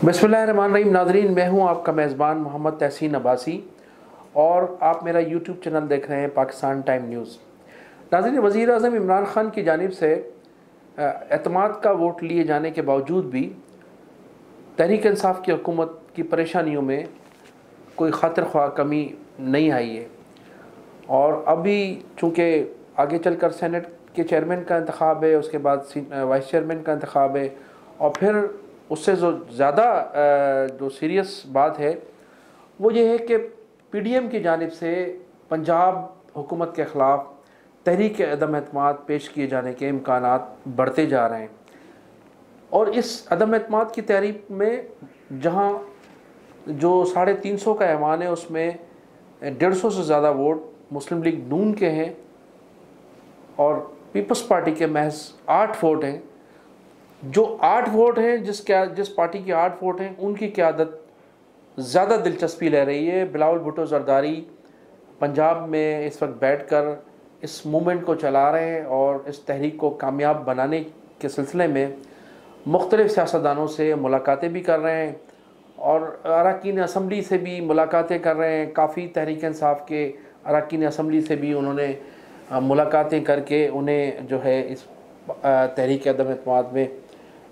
बिस्मिल्लाहिर्रहमानिर्रहीम। नाज़रीन, मैं हूं आपका मेज़बान मोहम्मद तहसीन अब्बासी और आप मेरा यूट्यूब चैनल देख रहे हैं पाकिस्तान टाइम न्यूज़। नाज़रीन, वज़ीर आज़म इमरान ख़ान की जानिब से एतमाद का वोट लिए जाने के बावजूद भी तहरीक इंसाफ की हुकूमत की परेशानियों में कोई खातिर ख्वाह कमी नहीं आई है। और अभी चूँकि आगे चलकर सेनेट के चेयरमैन का इंतखाब है, उसके बाद वाइस चेयरमैन का इंतखाब है, और फिर उससे जो ज़्यादा जो सीरियस बात है वो ये है कि पीडीएम की जानिब से पंजाब हुकूमत के ख़िलाफ़ तहरीक अदम एतमाद पेश किए जाने के इम्कानात बढ़ते जा रहे हैं। और इस अदम एतमाद की तहरीक में जहाँ जो 350 का ऐवान है उसमें 150 से ज़्यादा वोट मुस्लिम लीग नून के हैं और पीपल्स पार्टी के महज 8 वोट हैं। जो 8 वोट हैं, जिस पार्टी के 8 वोट हैं, उनकी क़यादत ज़्यादा दिलचस्पी ले रही है। बिलावल भुट्टो ज़रदारी पंजाब में इस वक्त बैठकर इस मूवमेंट को चला रहे हैं और इस तहरीक को कामयाब बनाने के सिलसिले में मुख्तलिफ़ सियासतदानों से मुलाकातें भी कर रहे हैं और अरकान असम्बली से भी मुलाकातें कर रहे हैं। काफ़ी तहरीक इंसाफ के अरकान असम्बली से भी उन्होंने मुलाकातें करके उन्हें जो है इस तहरीक अदम एतमाद में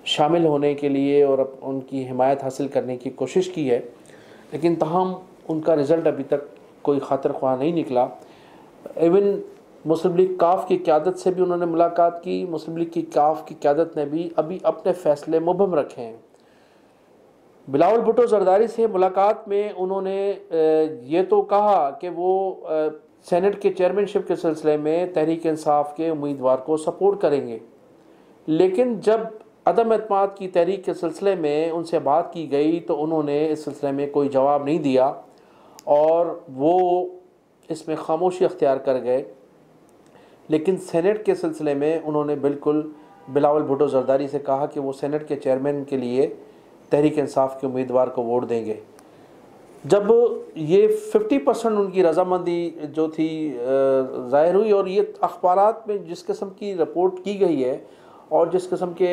शामिल होने के लिए और उनकी हिमायत हासिल करने की कोशिश की है, लेकिन तमाम उनका रिज़ल्ट अभी तक कोई खातिर ख्वाह नहीं निकला। इवन मुस्लिम लीग काफ की क़यादत से भी उन्होंने मुलाकात की। मुस्लिम लीग की काफ की क़यादत ने भी अभी अपने फ़ैसले मुबहम रखे हैं। बिलावल भुट्टो ज़रदारी से मुलाकात में उन्होंने ये तो कहा कि वो सेनेट के चेयरमैनशिप के सिलसिले में तहरीक इंसाफ के उम्मीदवार को सपोर्ट करेंगे, लेकिन जब अदम एतमाद की तहरीक के सिलसिले में उनसे बात की गई तो उन्होंने इस सिलसिले में कोई जवाब नहीं दिया और वो इसमें खामोशी अख्तियार कर गए। लेकिन सेनेट के सिलसिले में उन्होंने बिल्कुल बिलावल भुट्टो ज़रदारी से कहा कि वो सेनेट के चेयरमैन के लिए तहरीक इंसाफ के उम्मीदवार को वोट देंगे। जब ये 50% उनकी रजामंदी जो थी ज़ाहिर हुई और ये अखबारात में जिस किस्म की रिपोर्ट की गई है और जिस किस्म के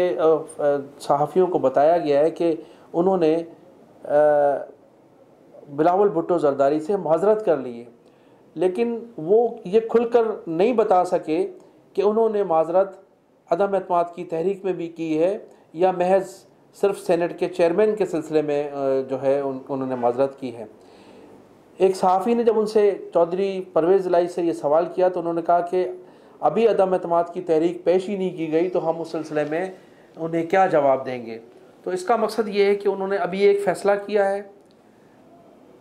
सहाफ़ियों को बताया गया है कि उन्होंने बिलावल भुट्टो ज़रदारी से माज़रत कर ली है, लेकिन वो ये खुलकर नहीं बता सके कि उन्होंने माज़रत अदम एतमाद की तहरीक में भी की है या महज सिर्फ सेनेट के चेयरमैन के सिलसिले में जो है उन्होंने माज़रत की है। एक सहाफ़ी ने जब उनसे चौधरी परवेज़ इलाही से ये सवाल किया तो उन्होंने कहा कि अभी अदम एतमाद की तहरीक पेश ही नहीं की गई तो हम उस सिलसिले में उन्हें क्या जवाब देंगे। तो इसका मकसद ये है कि उन्होंने अभी एक फ़ैसला किया है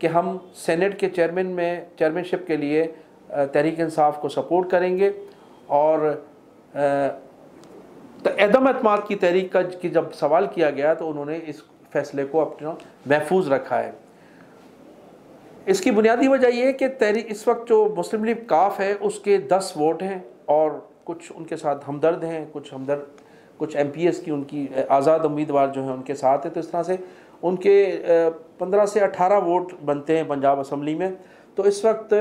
कि हम सेनेट के चेयरमैनशिप के लिए तहरीक इंसाफ को सपोर्ट करेंगे और अदम एतमाद की तहरीक की जब सवाल किया गया तो उन्होंने इस फ़ैसले को अपना महफूज रखा है। इसकी बुनियादी वजह यह है कि इस वक्त जो मुस्लिम लीग काफ है उसके 10 वोट हैं और कुछ उनके साथ हमदर्द हैं, कुछ MPs की उनकी आज़ाद उम्मीदवार जो हैं उनके साथ है। तो इस तरह से उनके 15 से 18 वोट बनते हैं पंजाब असम्बली में। तो इस वक्त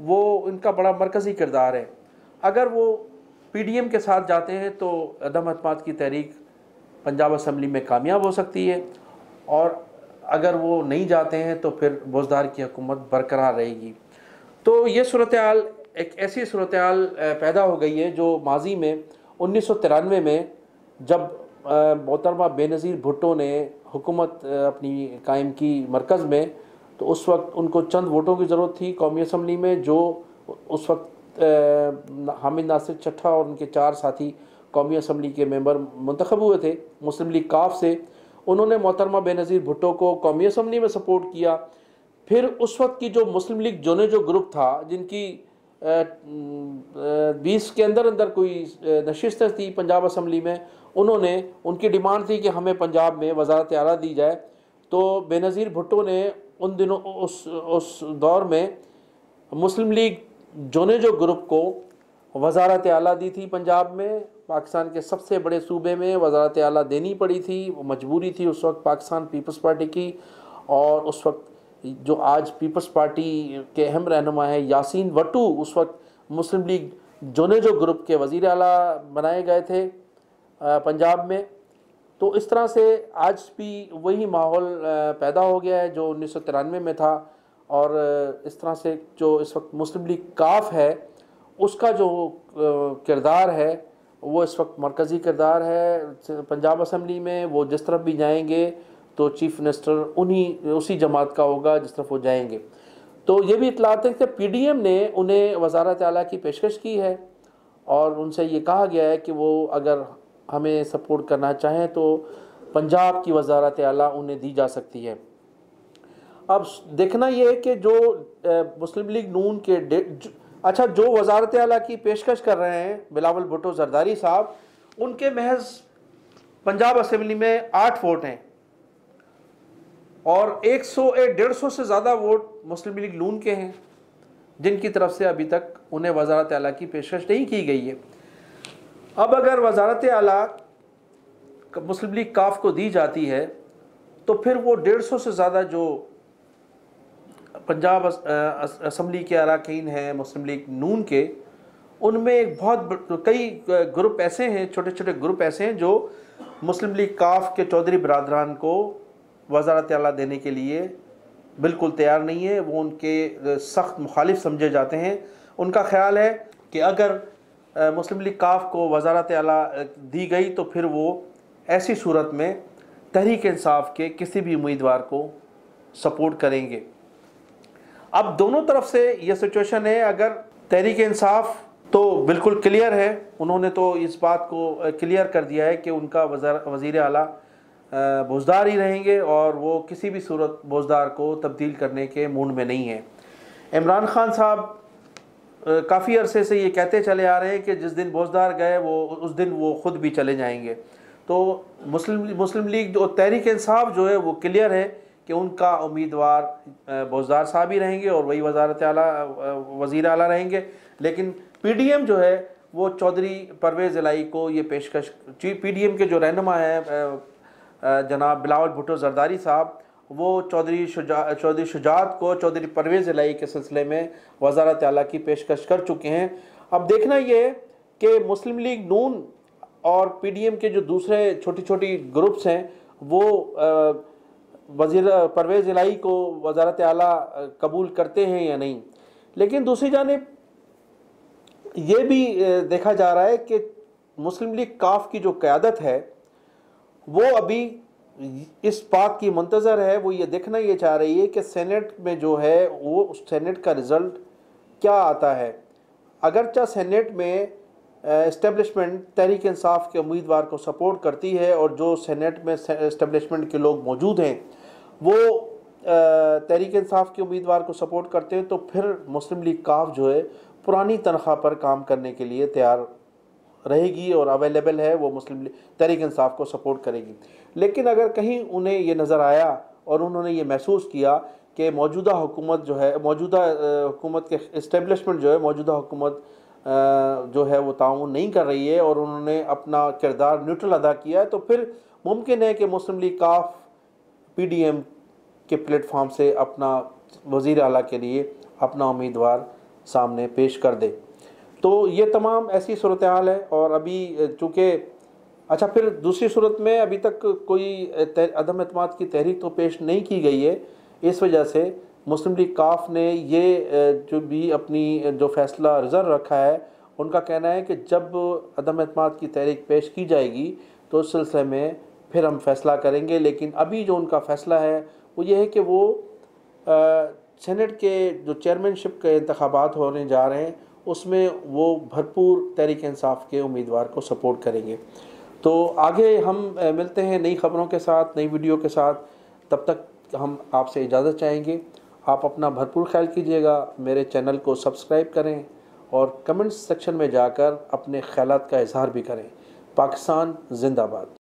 वो इनका बड़ा मरकज़ी किरदार है। अगर वो PDM के साथ जाते हैं तो अदम एतमाद की तहरीक पंजाब असम्बली में कामयाब हो सकती है और अगर वो नहीं जाते हैं तो फिर बुज़दार की हुकूमत बरकरार रहेगी। तो ये सूरत हाल एक ऐसी सूरत हाल पैदा हो गई है जो माजी में 1993 में जब मोहतरमा बेनज़ीर भुट्टो ने हुकूमत अपनी कायम की मरकज़ में, तो उस वक्त उनको चंद वोटों की ज़रूरत थी कौमी असम्बली में। जो उस वक्त हामिद नासिर चट्ठा और उनके 4 साथी कौमी असम्बली के मेंबर मुंतखब हुए थे मुस्लिम लीग काफ से, उन्होंने मोहतरमा बेनज़ीर भुट्टो को कौमी असम्बली में सपोर्ट किया। फिर उस वक्त की जो मुस्लिम लीग जो ग्रुप था जिनकी 20 के अंदर कोई नशिस्तें थी पंजाब असम्बली में, उन्होंने उनकी डिमांड थी कि हमें पंजाब में वज़ारत आला दी जाए। तो बेनज़ीर भुट्टो ने उन दिनों उस दौर में मुस्लिम लीग जो ग्रुप को वज़ारत आला दी थी पंजाब में। पाकिस्तान के सबसे बड़े सूबे में वज़ारत आला देनी पड़ी थी, वो मजबूरी थी उस वक्त पाकिस्तान पीपल्स पार्टी की। और उस वक्त जो आज पीपल्स पार्टी के अहम रहनुमा है यासीन वट्टू, उस वक्त मुस्लिम लीग जो ग्रुप के वज़ीर आला बनाए गए थे पंजाब में। तो इस तरह से आज भी वही माहौल पैदा हो गया है जो 1993 में था। और इस तरह से जो इस वक्त मुस्लिम लीग काफ है उसका जो किरदार है वो इस वक्त मरकज़ी किरदार है पंजाब असम्बली में। वो जिस तरफ भी जाएंगे तो चीफ मिनिस्टर उसी जमात का होगा जिस तरफ वो जाएंगे। तो ये भी इतलात है कि पीडीएम ने उन्हें वज़ारत आला की पेशकश की है और उनसे ये कहा गया है कि वो अगर हमें सपोर्ट करना चाहें तो पंजाब की वज़ारत आला उन्हें दी जा सकती है। अब देखना ये है कि जो मुस्लिम लीग नून के जो वज़ारत आला की पेशकश कर रहे हैं बिलावल भुट्टो जरदारी साहब, उनके महज पंजाब असम्बली में 8 वोट हैं और 100-150 से ज़्यादा वोट मुस्लिम लीग नून के हैं जिनकी तरफ से अभी तक उन्हें वज़ारत आला की पेशकश नहीं की गई है। अब अगर वज़ारत आला मुस्लिम लीग काफ को दी जाती है तो फिर वो 150 से ज़्यादा जो पंजाब असम्बली के अरकान हैं मुस्लिम लीग नून के, उनमें एक कई ग्रुप ऐसे हैं, छोटे छोटे ग्रुप ऐसे हैं जो मुस्लिम लीग काफ के चौधरी बरादरान को वज़ारत आला देने के लिए बिल्कुल तैयार नहीं है। वो उनके सख्त मुखालिफ समझे जाते हैं। उनका ख्याल है कि अगर मुस्लिम लीग काफ को वज़ारत आला दी गई तो फिर वो ऐसी सूरत में तहरीक इंसाफ के किसी भी उम्मीदवार को सपोर्ट करेंगे। अब दोनों तरफ से ये सिचुएशन है। अगर तहरीक इंसाफ तो बिल्कुल क्लियर है, उन्होंने तो इस बात को क्लियर कर दिया है कि उनका वज़ीर आला बोझदार ही रहेंगे और वो किसी भी सूरत बोझदार को तब्दील करने के मूड में नहीं है। इमरान खान साहब काफ़ी अरसे से ये कहते चले आ रहे हैं कि जिस दिन बोझदार गए वो उस दिन वो ख़ुद भी चले जाएंगे। तो मुस्लिम लीग जो तहरीक इंसाफ जो है वो क्लियर है कि उनका उम्मीदवार बोझदार साहब ही रहेंगे और वही वज़ीर आला रहेंगे। लेकिन पीडीएम जो है वो चौधरी परवेज़ इलाही को ये पेशकश, पीडीएम के जो रहनुमा हैं जनाब बिलावल भुट्टो जरदारी साहब, वो चौधरी शुजात को चौधरी परवेज़ इलाही के सिलसिले में वज़ारत आला की पेशकश कर चुके हैं। अब देखना ये कि मुस्लिम लीग नून और पीडीएम के जो दूसरे छोटी छोटी ग्रुप्स हैं वो वज़ीर परवेज़ इलाही को वज़ारत आला कबूल करते हैं या नहीं। लेकिन दूसरी जानिब ये भी देखा जा रहा है कि मुस्लिम लीग काफ की जो क़यादत है वो अभी इस बात की मुंतज़र है, वो ये देखना ये चाह रही है कि सेनेट में जो है वो उस सेनेट का रिज़ल्ट क्या आता है। अगरचा सेनेट में इस्टेब्लिशमेंट तहरीक इंसाफ के उम्मीदवार को सपोर्ट करती है और जो सेनेट में इस्टेब्लिशमेंट के लोग मौजूद हैं वो तहरीक इंसाफ के उम्मीदवार को सपोर्ट करते हैं, तो फिर मुस्लिम लीग काफ जो है पुरानी तनख्वाह पर काम करने के लिए तैयार रहेगी और अवेलेबल है, वो मुस्लिम तहरीक इंसाफ को सपोर्ट करेगी। लेकिन अगर कहीं उन्हें ये नज़र आया और उन्होंने ये महसूस किया कि मौजूदा हुकूमत जो है, मौजूदा हुकूमत के इस्टेब्लिशमेंट जो है, मौजूदा हुकूमत जो है वो ताउन नहीं कर रही है और उन्होंने अपना किरदार न्यूट्रल अदा किया है, तो फिर मुमकिन है कि मुस्लिम लीग काफ पीडीएम के प्लेटफॉर्म से अपना वज़ीर आला के लिए अपना उम्मीदवार सामने पेश कर दे। तो ये तमाम ऐसी सूरत हाल है। और अभी चूँकि अच्छा, फिर दूसरी सूरत में अभी तक कोई अदम एतमाद की तहरीक तो पेश नहीं की गई है। इस वजह से मुस्लिम लीग काफ ने ये जो भी अपनी जो फ़ैसला रिज़र्व रखा है, उनका कहना है कि जब अदम एतमाद की तहरीक पेश की जाएगी तो उस सिलसिले में फिर हम फ़ैसला करेंगे। लेकिन अभी जो उनका फ़ैसला है वो ये है कि वो सेनेट के जो चेयरमैनशिप के इंतखाबात होने जा रहे हैं उसमें वो भरपूर तहरीक इंसाफ के उम्मीदवार को सपोर्ट करेंगे। तो आगे हम मिलते हैं नई ख़बरों के साथ, नई वीडियो के साथ। तब तक हम आपसे इजाज़त चाहेंगे। आप अपना भरपूर ख्याल कीजिएगा, मेरे चैनल को सब्सक्राइब करें और कमेंट्स सेक्शन में जाकर अपने ख्यालात का इजहार भी करें। पाकिस्तान जिंदाबाद।